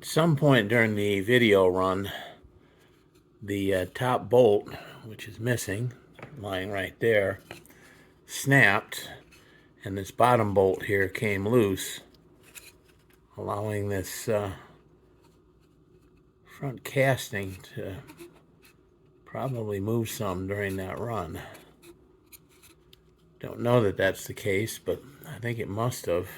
some point during the video run, the top bolt, which is missing, lying right there, snapped, and this bottom bolt here came loose, allowing this front casting to probably move some during that run. Don't know that that's the case, but I think it must have.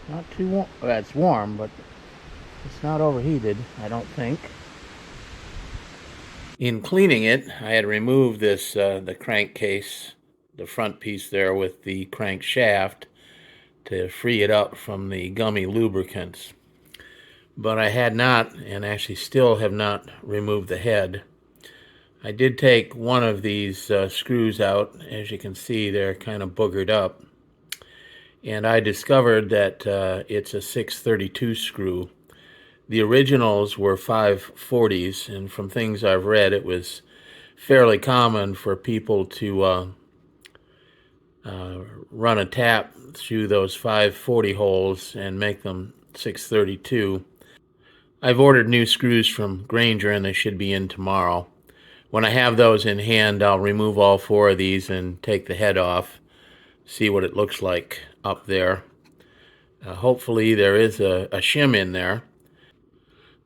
Not too warm. Well, it's warm, but it's not overheated, I don't think. In cleaning it, I had removed this, the crankcase, the front piece there with the crankshaft to free it up from the gummy lubricants. But I had not, and actually still have not, removed the head. I did take one of these screws out. As you can see, they're kind of boogered up. And I discovered that it's a 632 screw. The originals were 540s, and from things I've read, it was fairly common for people to run a tap through those 540 holes and make them 632. I've ordered new screws from Grainger, and they should be in tomorrow. When I have those in hand, I'll remove all 4 of these and take the head off, see what it looks like up there. Hopefully there is a shim in there.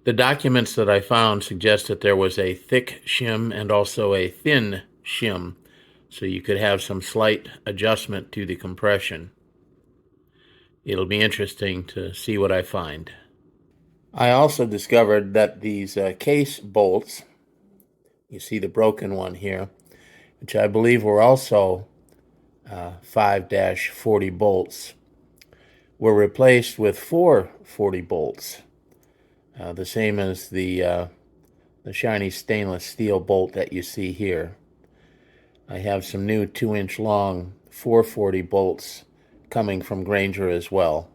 The documents that I found suggest that there was a thick shim and also a thin shim, so you could have some slight adjustment to the compression. It'll be interesting to see what I find. I also discovered that these case bolts, you see the broken one here, which I believe were also 5-40 bolts, were replaced with 440 bolts. The same as the shiny stainless steel bolt that you see here. I have some new 2-inch long 440 bolts coming from Grainger as well.